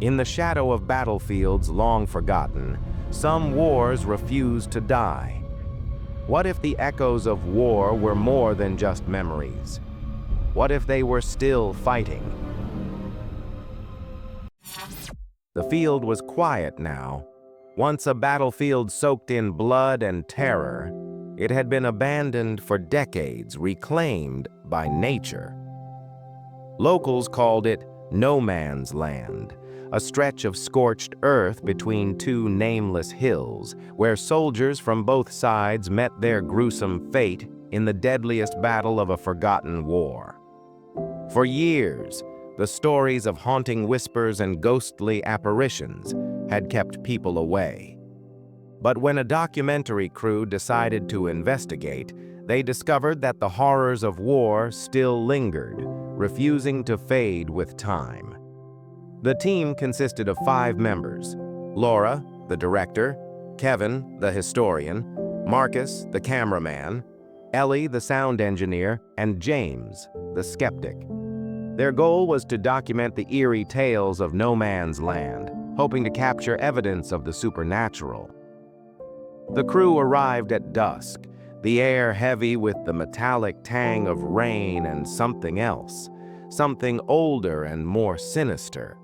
In the shadow of battlefields long forgotten, some wars refuse to die. What if the echoes of war were more than just memories? What if they were still fighting? The field was quiet now. Once a battlefield soaked in blood and terror, it had been abandoned for decades, reclaimed by nature. Locals called it no man's land, a stretch of scorched earth between two nameless hills, where soldiers from both sides met their gruesome fate in the deadliest battle of a forgotten war. For years, the stories of haunting whispers and ghostly apparitions had kept people away. But when a documentary crew decided to investigate, they discovered that the horrors of war still lingered, refusing to fade with time. The team consisted of 5 members: Laura, the director; Kevin, the historian; Marcus, the cameraman; Ellie, the sound engineer; and James, the skeptic. Their goal was to document the eerie tales of no man's land, hoping to capture evidence of the supernatural. The crew arrived at dusk, the air heavy with the metallic tang of rain and something else, something older and more sinister.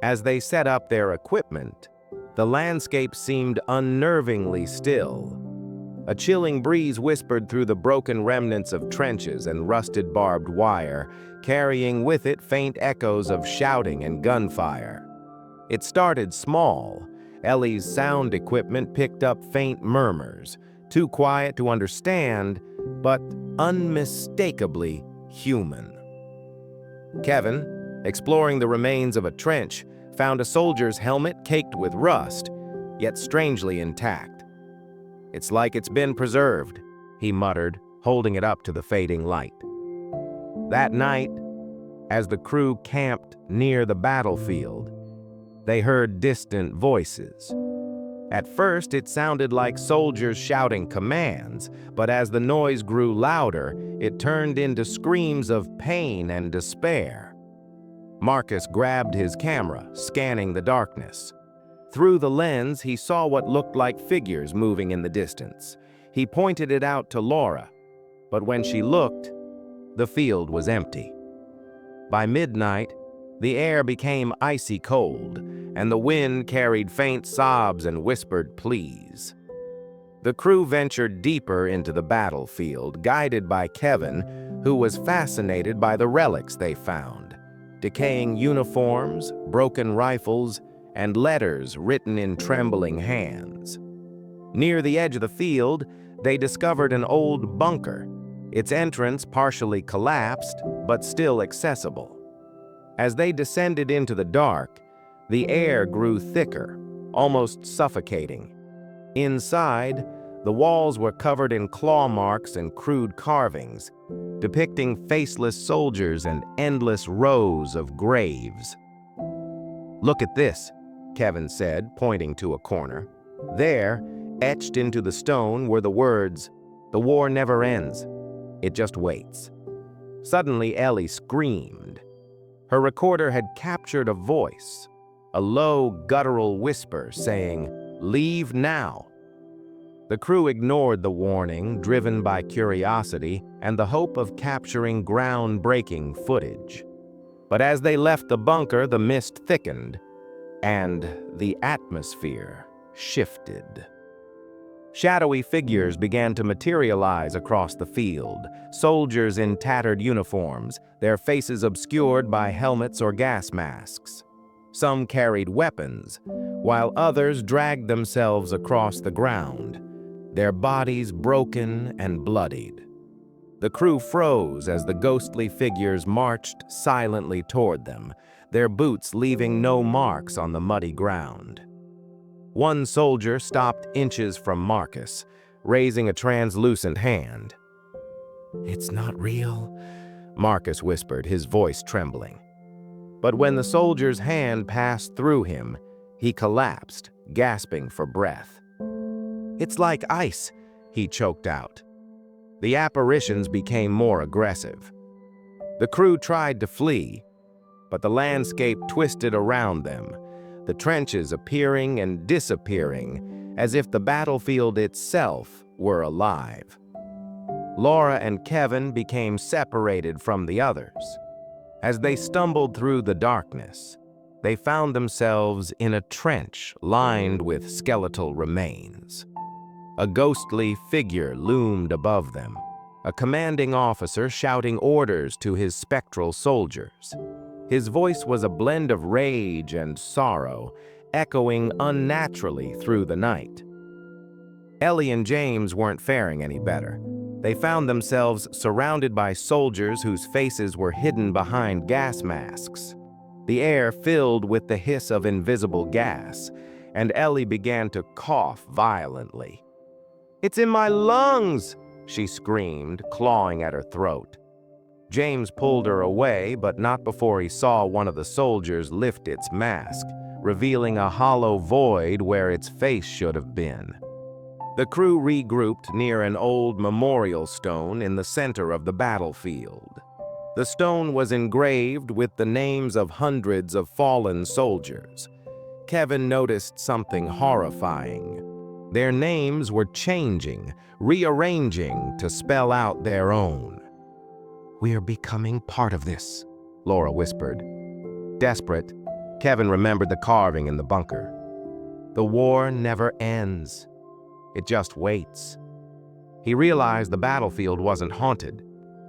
As they set up their equipment, the landscape seemed unnervingly still. A chilling breeze whispered through the broken remnants of trenches and rusted barbed wire, carrying with it faint echoes of shouting and gunfire. It started small. Ellie's sound equipment picked up faint murmurs, too quiet to understand, but unmistakably human. Kevin, exploring the remains of a trench, found a soldier's helmet caked with rust, yet strangely intact. "It's like it's been preserved," he muttered, holding it up to the fading light. That night, as the crew camped near the battlefield, they heard distant voices. At first, it sounded like soldiers shouting commands, but as the noise grew louder, it turned into screams of pain and despair. Marcus grabbed his camera, scanning the darkness. Through the lens, he saw what looked like figures moving in the distance. He pointed it out to Laura, but when she looked, the field was empty. By midnight, the air became icy cold, and the wind carried faint sobs and whispered pleas. The crew ventured deeper into the battlefield, guided by Kevin, who was fascinated by the relics they found: decaying uniforms, broken rifles, and letters written in trembling hands. Near the edge of the field, they discovered an old bunker, its entrance partially collapsed, but still accessible. As they descended into the dark, the air grew thicker, almost suffocating. Inside, the walls were covered in claw marks and crude carvings, depicting faceless soldiers and endless rows of graves. "Look at this," Kevin said, pointing to a corner. There, etched into the stone, were the words, "The war never ends. It just waits." Suddenly, Ellie screamed. Her recorder had captured a voice, a low, guttural whisper saying, "Leave now." The crew ignored the warning, driven by curiosity and the hope of capturing groundbreaking footage. But as they left the bunker, the mist thickened, and the atmosphere shifted. Shadowy figures began to materialize across the field, soldiers in tattered uniforms, their faces obscured by helmets or gas masks. Some carried weapons, while others dragged themselves across the ground, their bodies broken and bloodied. The crew froze as the ghostly figures marched silently toward them, their boots leaving no marks on the muddy ground. One soldier stopped inches from Marcus, raising a translucent hand. "It's not real," Marcus whispered, his voice trembling. But when the soldier's hand passed through him, he collapsed, gasping for breath. "It's like ice," he choked out. The apparitions became more aggressive. The crew tried to flee, but the landscape twisted around them, the trenches appearing and disappearing as if the battlefield itself were alive. Laura and Kevin became separated from the others. As they stumbled through the darkness, they found themselves in a trench lined with skeletal remains. A ghostly figure loomed above them, a commanding officer shouting orders to his spectral soldiers. His voice was a blend of rage and sorrow, echoing unnaturally through the night. Ellie and James weren't faring any better. They found themselves surrounded by soldiers whose faces were hidden behind gas masks. The air filled with the hiss of invisible gas, and Ellie began to cough violently. "It's in my lungs!" she screamed, clawing at her throat. James pulled her away, but not before he saw one of the soldiers lift its mask, revealing a hollow void where its face should have been. The crew regrouped near an old memorial stone in the center of the battlefield. The stone was engraved with the names of hundreds of fallen soldiers. Kevin noticed something horrifying. Their names were changing, rearranging to spell out their own. "We're becoming part of this," Laura whispered. Desperate, Kevin remembered the carving in the bunker. The war never ends. It just waits. He realized the battlefield wasn't haunted.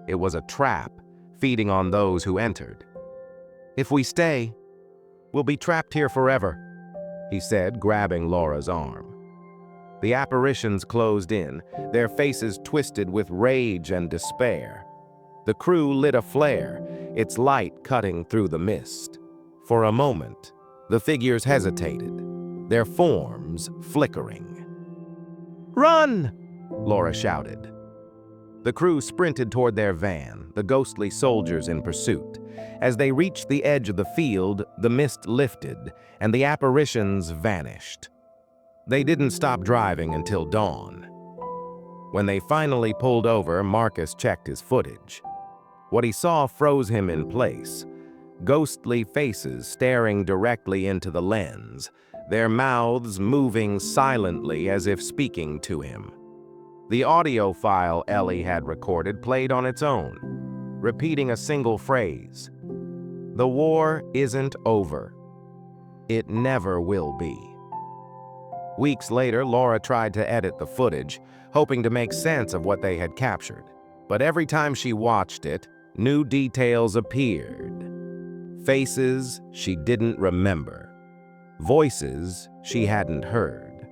It was a trap, feeding on those who entered. "If we stay, we'll be trapped here forever," he said, grabbing Laura's arm. The apparitions closed in, their faces twisted with rage and despair. The crew lit a flare, its light cutting through the mist. For a moment, the figures hesitated, their forms flickering. "Run!" Laura shouted. The crew sprinted toward their van, the ghostly soldiers in pursuit. As they reached the edge of the field, the mist lifted, and the apparitions vanished. They didn't stop driving until dawn. When they finally pulled over, Marcus checked his footage. What he saw froze him in place. Ghostly faces staring directly into the lens, their mouths moving silently as if speaking to him. The audio file Ellie had recorded played on its own, repeating a single phrase. "The war isn't over. It never will be." Weeks later, Laura tried to edit the footage, hoping to make sense of what they had captured. But every time she watched it, new details appeared. Faces she didn't remember. Voices she hadn't heard.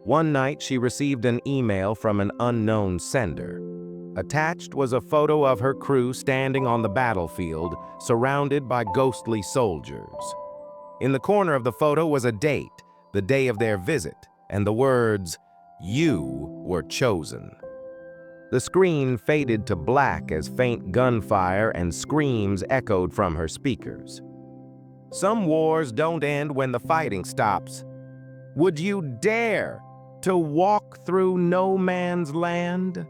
One night, she received an email from an unknown sender. Attached was a photo of her crew standing on the battlefield, surrounded by ghostly soldiers. In the corner of the photo was a date, the day of their visit, and the words, "You were chosen." The screen faded to black as faint gunfire and screams echoed from her speakers. "Some wars don't end when the fighting stops. Would you dare to walk through no man's land?"